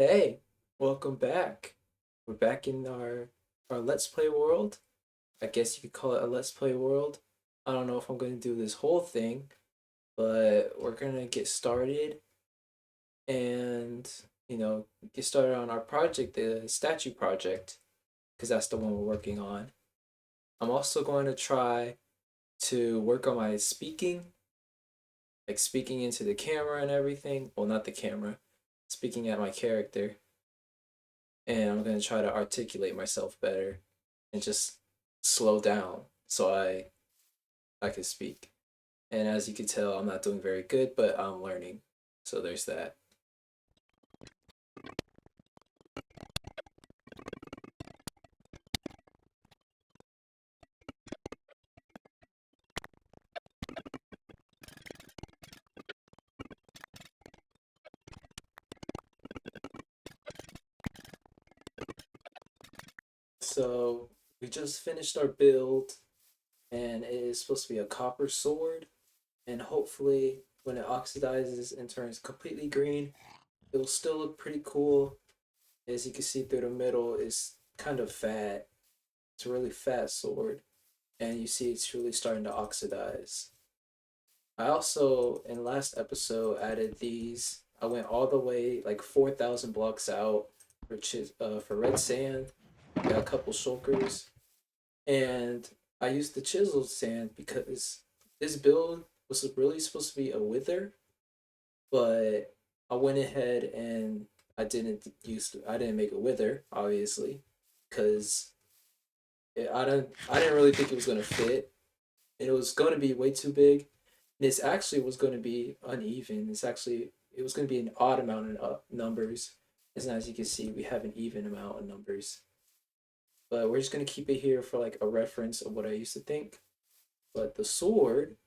Hey, welcome back. We're back in our Let's Play world. I guess you could call it a Let's Play world. I don't know if I'm going to do this whole thing, but we're going to get started and, get started on our project, the statue project, because that's the one we're working on. I'm also going to try to work on my speaking, like speaking into the camera and everything. Well, not the camera, speaking at my character, and I'm gonna try to articulate myself better and just slow down so I can speak. And as you can tell, I'm not doing very good, but I'm learning. So there's that. So we just finished our build, and it is supposed to be a copper sword. And hopefully, when it oxidizes and turns completely green, it'll still look pretty cool. As you can see through the middle, it's kind of fat. It's a really fat sword, and you see it's really starting to oxidize. I also, in last episode, added these. I went all the way like 4,000 blocks out for red sand. Got a couple shulkers, and I used the chiseled sand because this build was really supposed to be a wither, but I went ahead and I didn't make a wither, obviously, because I didn't really think it was gonna fit. It was going to be way too big. This actually was going to be uneven. It was going to be an odd amount of numbers. As you can see, we have an even amount of numbers. But we're just going to keep it here for like a reference of what I used to think. But the sword,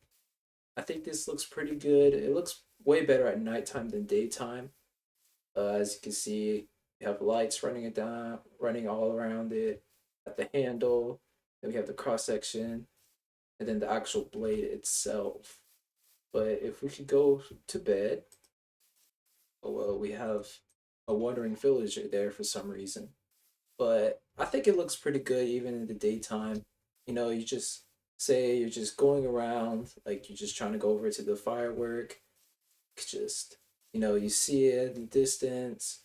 I think this looks pretty good. It looks way better at nighttime than daytime. As you can see, we have lights running all around it. At the handle, then we have the cross section, and then the actual blade itself. But if we could go to bed, oh well, we have a wandering villager there for some reason. But I think it looks pretty good even in the daytime. You just say you're just going around, like you're just trying to go over to the firework. Just, you see it in the distance,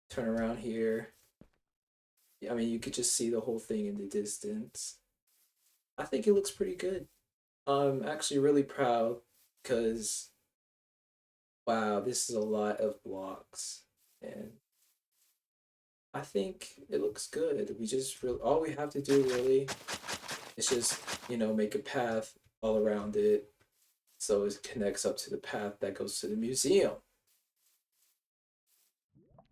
turn around here. I mean, you could just see the whole thing in the distance. I think it looks pretty good. I'm actually really proud because wow, this is a lot of blocks. And I think it looks good. All we have to do really is just, make a path all around it so it connects up to the path that goes to the museum.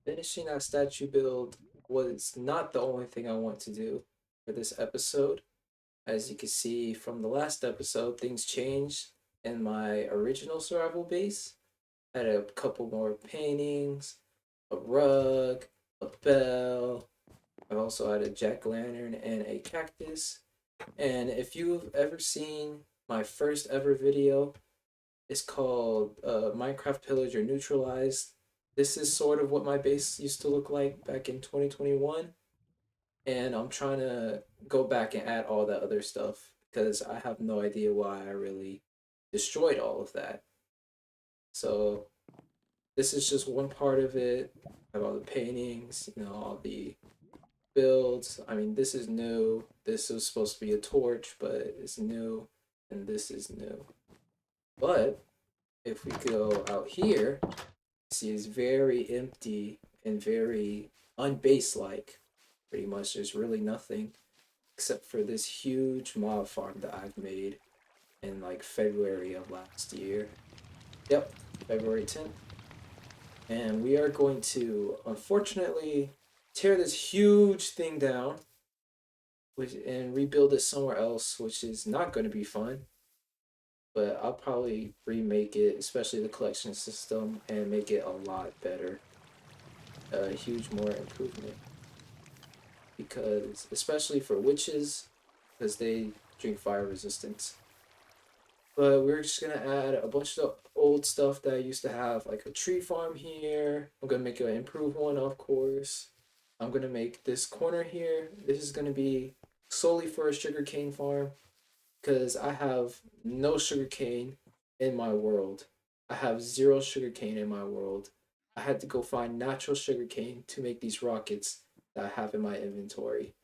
Finishing that statue build was not the only thing I want to do for this episode. As you can see from the last episode, things changed in my original survival base. I had a couple more paintings, a rug, a bell. I've also had a jack o' lantern and a cactus. And if you've ever seen my first ever video, it's called Minecraft Pillager Neutralized. This is sort of what my base used to look like back in 2021. And I'm trying to go back and add all that other stuff because I have no idea why I really destroyed all of that. So this is just one part of it. I have all the paintings, all the builds. I mean, this is new. This was supposed to be a torch, but it's new, and this is new. But if we go out here, see it's very empty and very unbase-like. Pretty much, there's really nothing except for this huge mob farm that I've made in like February of last year. Yep, February 10th. And we are going to, unfortunately, tear this huge thing down and rebuild it somewhere else, which is not going to be fun. But I'll probably remake it, especially the collection system, and make it a lot better. A huge more improvement. Because, especially for witches, because they drink fire resistance. But we're just going to add a bunch of old stuff that I used to have, like a tree farm here. I'm gonna make an improved one, of course. I'm gonna make this corner here. This is gonna be solely for a sugarcane farm because I have no sugarcane in my world. I have zero sugarcane in my world. I had to go find natural sugarcane to make these rockets that I have in my inventory.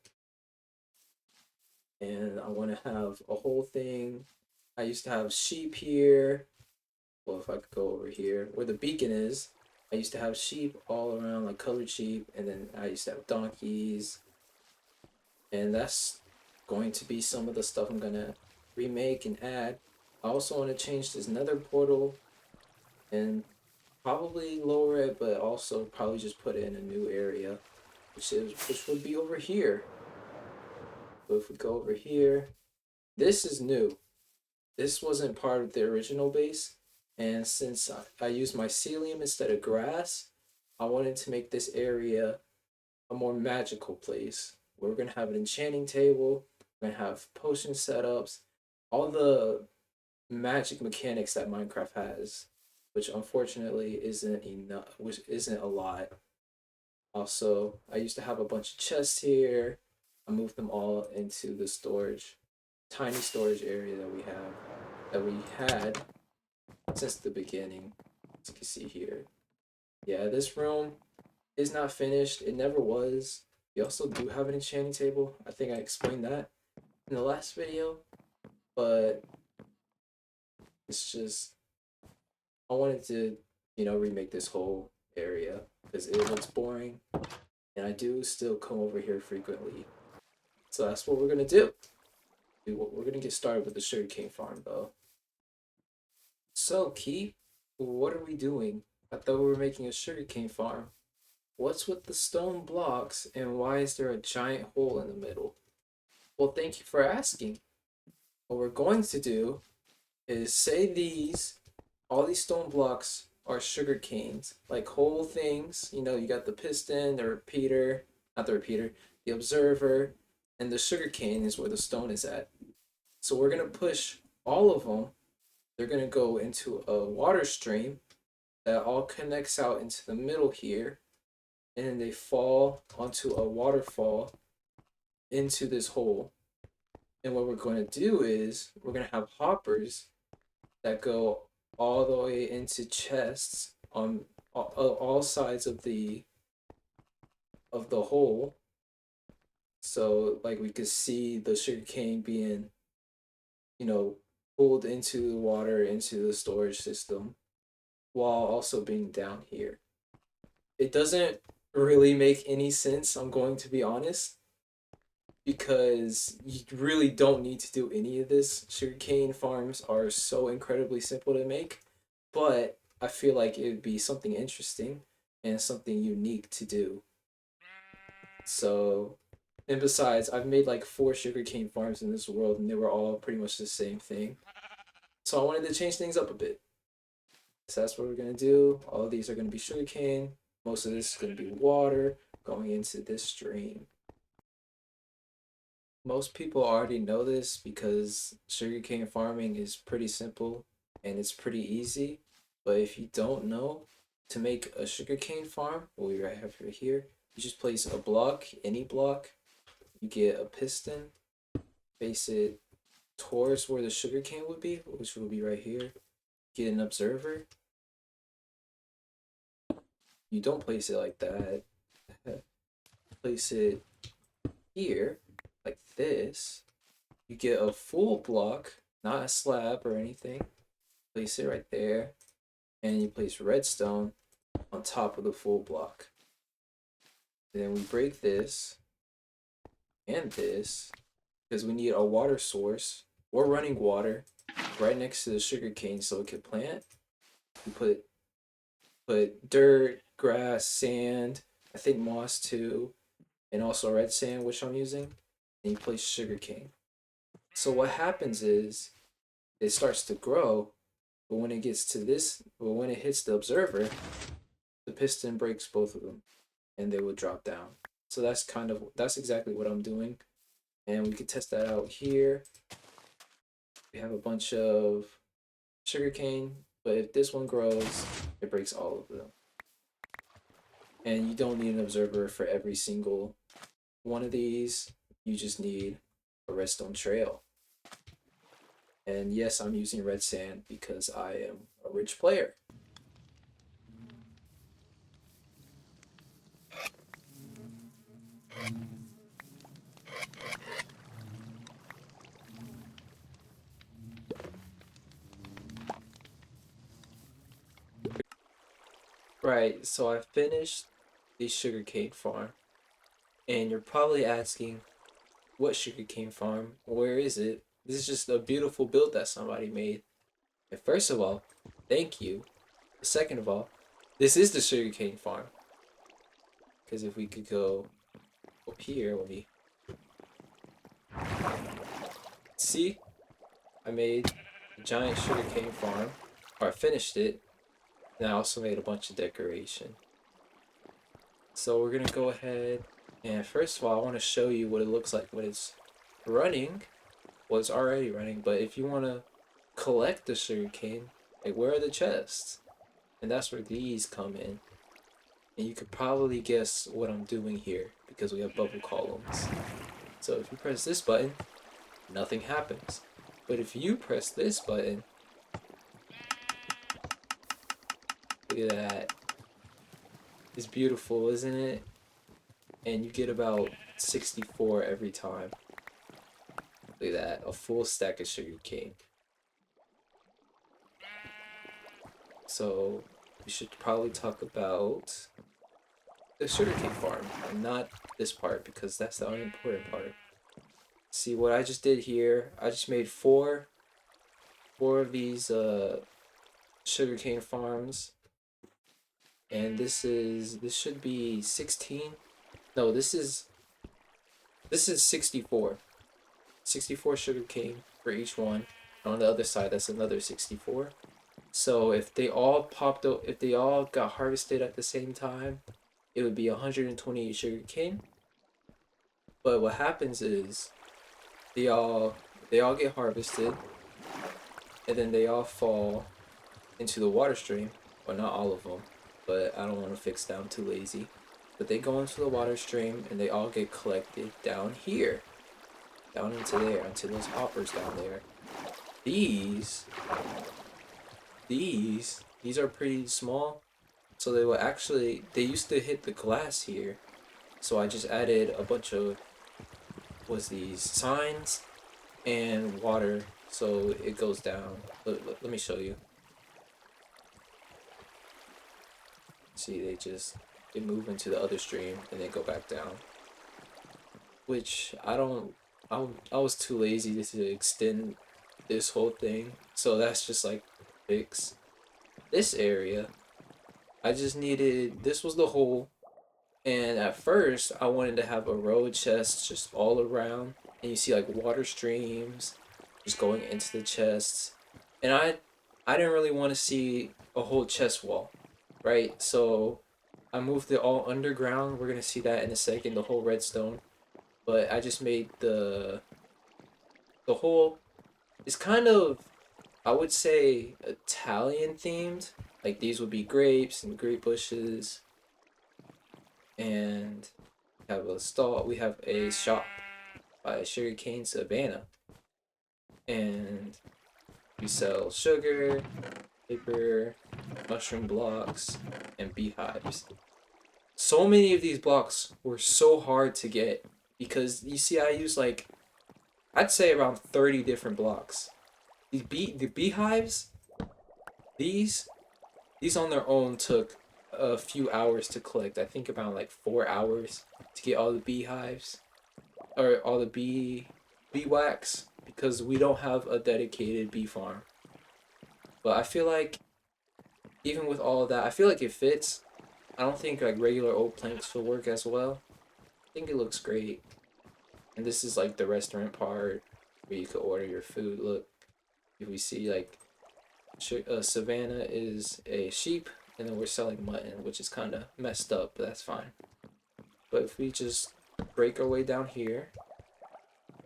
And I want to have a whole thing. I used to have sheep here. Well, if I could go over here where the beacon is, I used to have sheep all around, like colored sheep, and then I used to have donkeys. And that's going to be some of the stuff I'm gonna remake and add. I also want to change this nether portal and probably lower it, but also probably just put it in a new area, which would be over here. So if we go over here, this is new. This wasn't part of the original base, and since I used mycelium instead of grass, I wanted to make this area a more magical place where we're gonna have an enchanting table, we're gonna have potion setups, all the magic mechanics that Minecraft has, which unfortunately isn't enough, which isn't a lot. Also, I used to have a bunch of chests here. I moved them all into the storage, tiny storage area that we had since the beginning. As you can see here. Yeah, this room is not finished. It never was. We also do have an enchanting table. I think I explained that in the last video, but it's just I wanted to, remake this whole area because it looks boring, and I do still come over here frequently. So that's what we're gonna do. We're gonna get started with the sugarcane farm though. So Keith, what are we doing? I thought we were making a sugarcane farm. What's with the stone blocks and why is there a giant hole in the middle? Well, thank you for asking. What we're going to do is say all these stone blocks are sugar canes, like whole things. You got the piston, the repeater, not the repeater, the observer, and the sugar cane is where the stone is at. So we're gonna push all of them. They're gonna go into a water stream that all connects out into the middle here, and then they fall onto a waterfall into this hole. And what we're going to do is we're going to have hoppers that go all the way into chests on all sides of the hole. So like we could see the sugarcane being, you know, pulled into the water into the storage system while also being down here. It doesn't really make any sense, I'm going to be honest, because you really don't need to do any of this. Sugarcane farms are so incredibly simple to make, but I feel like it would be something interesting and something unique to do. So, and besides, I've made like 4 sugarcane farms in this world and they were all pretty much the same thing. So I wanted to change things up a bit. So that's what we're gonna do. All of these are gonna be sugarcane. Most of this is gonna be water going into this stream. Most people already know this because sugarcane farming is pretty simple and it's pretty easy. But if you don't know, to make a sugarcane farm, what we have right here, you just place a block, any block, you get a piston, face it towards where the sugarcane would be, which will be right here. Get an observer. You don't place it like that. Place it here, like this. You get a full block, not a slab or anything. Place it right there, and you place redstone on top of the full block. And then we break this and this because we need a water source or running water right next to the sugar cane so it can plant. You put dirt, grass, sand, I think moss too, and also red sand, which I'm using, and you place sugar cane. So what happens is it starts to grow, but when it gets to this, or when it hits the observer, the piston breaks both of them and they will drop down. So that's exactly what I'm doing. And we could test that out here. We have a bunch of sugarcane. But if this one grows, it breaks all of them. And you don't need an observer for every single one of these. You just need a redstone trail. And yes, I'm using red sand because I am a rich player. Right, so I finished the sugarcane farm. And you're probably asking, what sugarcane farm? Where is it? This is just a beautiful build that somebody made. And first of all, thank you. Second of all, this is the sugarcane farm. Because if we could go up here, let me see. I made a giant sugarcane farm, or I finished it, and I also made a bunch of decoration. So we're gonna go ahead and first of all, I want to show you what it looks like when it's running. Well, it's already running, but if you want to collect the sugarcane, like where are the chests? And that's where these come in. And you could probably guess what I'm doing here because we have bubble columns. So if you press this button, nothing happens. But if you press this button, look at that. It's beautiful, isn't it? And you get about 64 every time. Look at that, a full stack of sugarcane. So we should probably talk about the sugarcane farm and not this part because that's the unimportant part. See what I just did here? I just made four of these sugarcane farms, and this should be 16. No, this is 64. 64 sugarcane for each one. And on the other side, that's another 64. So if they all popped up, if they all got harvested at the same time, it would be 128 sugarcane. But what happens is they all get harvested, and then they all fall into the water stream. Well, not all of them, but I don't want to fix that. I'm too lazy. But they go into the water stream, and they all get collected down here, down into there, into those hoppers down there. These are pretty small, so they will actually, they used to hit the glass here, so I just added a bunch of these signs and water so it goes down. Let me show you. See, they move into the other stream and then go back down, which I was too lazy to extend this whole thing, so that's just like fix this area. I just needed, this was the hole, and at first I wanted to have a row of chests just all around, and you see like water streams just going into the chests, and I didn't really want to see a whole chest wall, right? So I moved it all underground. We're gonna see that in a second, the whole redstone. But I just made the whole, it's kind of, I would say, Italian themed. Like these would be grapes and grape bushes, and have a stall. We have a shop by Sugarcane Savannah, and we sell sugar, paper, mushroom blocks, and beehives. So many of these blocks were so hard to get because you see, I use like, I'd say around 30 different blocks. The beehives, these on their own took a few hours to collect. I think about like 4 hours to get all the beehives or all the bee wax because we don't have a dedicated bee farm. But I feel like even with all of that, I feel like it fits. I don't think like regular oak planks will work as well. I think it looks great. And this is like the restaurant part where you could order your food. Look, if we see like Savannah is a sheep, and then we're selling mutton, which is kind of messed up, but that's fine. But if we just break our way down here,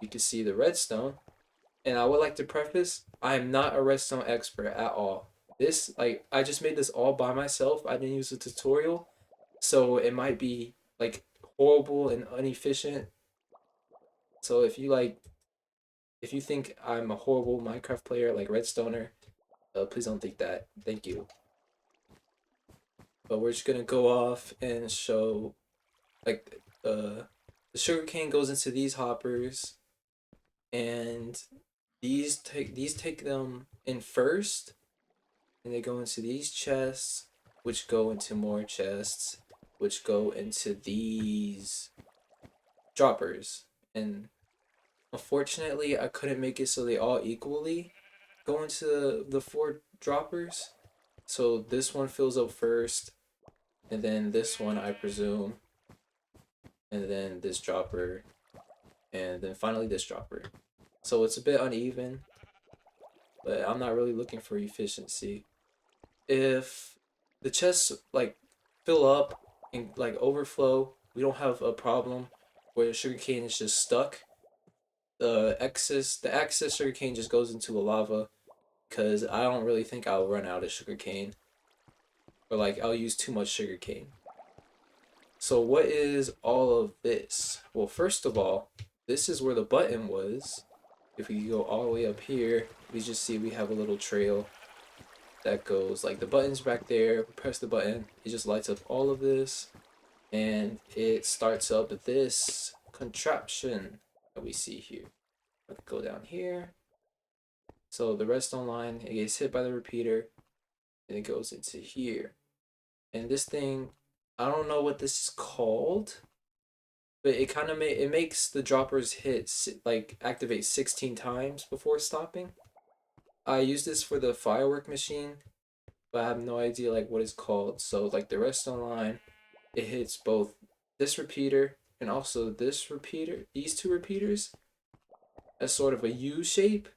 you can see the redstone. And I would like to preface, I am not a redstone expert at all. This, like, I just made this all by myself. I didn't use a tutorial, so it might be like horrible and inefficient. So if you think I'm a horrible Minecraft player like Redstoner, please don't think that. Thank you. But we're just gonna go off and show like the sugarcane goes into these hoppers, and these take them in first, and they go into these chests, which go into more chests, which go into these droppers. And unfortunately, I couldn't make it so they all equally go into the four droppers. So this one fills up first, and then this one, I presume, and then this dropper, and then finally this dropper. So it's a bit uneven, but I'm not really looking for efficiency. If the chests like fill up and like overflow, we don't have a problem where the sugarcane is just stuck. The excess sugarcane just goes into a lava, because I don't really think I'll run out of sugarcane, or like I'll use too much sugarcane. So what is all of this? Well, first of all, this is where the button was. If we go all the way up here, we just see we have a little trail that goes like the button's back there. We press the button, it just lights up all of this, and it starts up this contraption that we see here. I could go down here. So the redstone line, it gets hit by the repeater, and it goes into here. And this thing, I don't know what this is called, but it kind of it makes the droppers hit like activate 16 times before stopping. I use this for the firework machine, but I have no idea like what it's called. So like the redstone line, it hits both this repeater and also this repeater, these two repeaters, as sort of a U shape,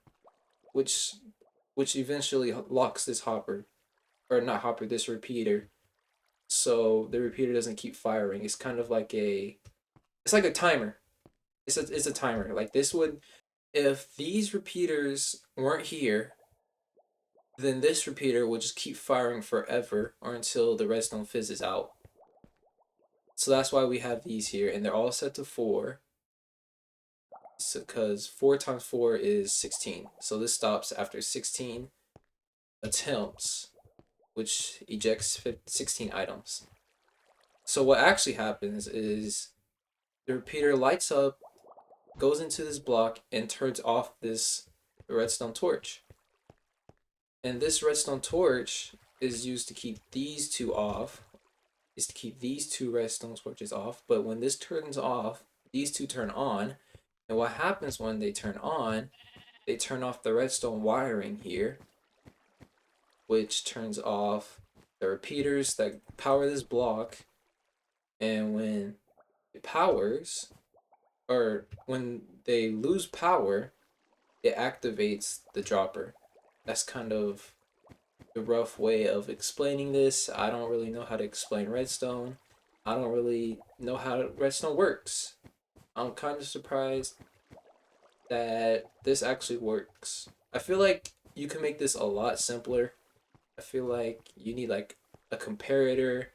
which eventually locks this hopper, or not hopper, this repeater. So the repeater doesn't keep firing. It's kind of like it's like a timer. It's a timer. Like this would, if these repeaters weren't here, then this repeater will just keep firing forever or until the redstone fizzes out. So that's why we have these here, and they're all set to 4. Because 4 times 4 is 16. So this stops after 16 attempts, which ejects 16 items. So what actually happens is the repeater lights up, goes into this block, and turns off this redstone torch. And this redstone torch is used to keep these two off, is to keep these two redstone torches off. But when this turns off, these two turn on. And what happens when they turn on, they turn off the redstone wiring here, which turns off the repeaters that power this block. And when it powers, or when they lose power, it activates the dropper. That's kind of the rough way of explaining this. I don't really know how to explain redstone. I don't really know how redstone works. I'm kind of surprised that this actually works. I feel like you can make this a lot simpler. I feel like you need like a comparator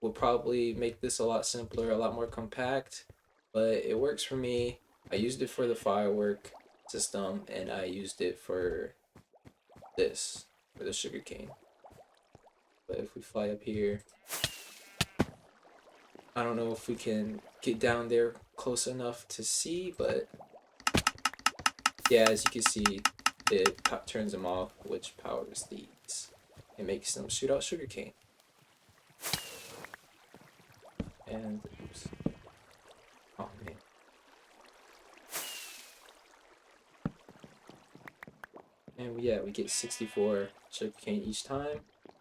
would probably make this a lot simpler, a lot more compact, but it works for me. I used it for the firework system, and I used it for this, for the sugarcane. But if we fly up here, I don't know if we can get down there close enough to see, but yeah, as you can see, it turns them off, which powers these. It makes them shoot out sugarcane. And, oops. Oh man. And yeah, we get 64 sugarcane each time.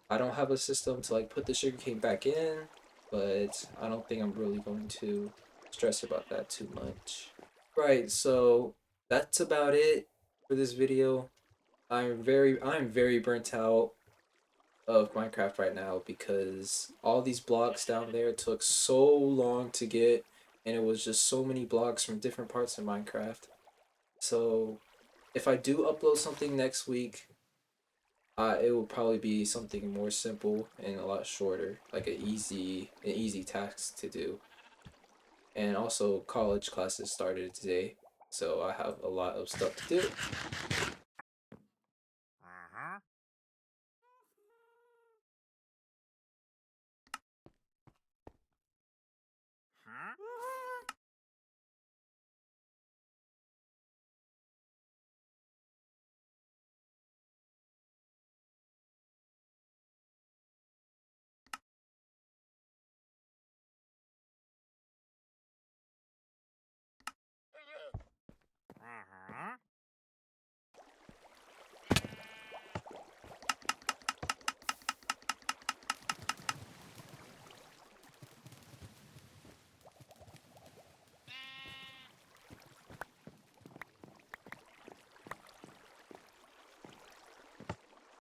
I don't have a system to like put the sugarcane back in, but I don't think I'm really going to stress about that too much. Right, so that's about it for this video. I'm very burnt out of Minecraft right now because all these blocks down there took so long to get, and it was just so many blocks from different parts of Minecraft. So if I do upload something next week, It will probably be something more simple and a lot shorter, like an easy task to do. And also college classes started today, so I have a lot of stuff to do.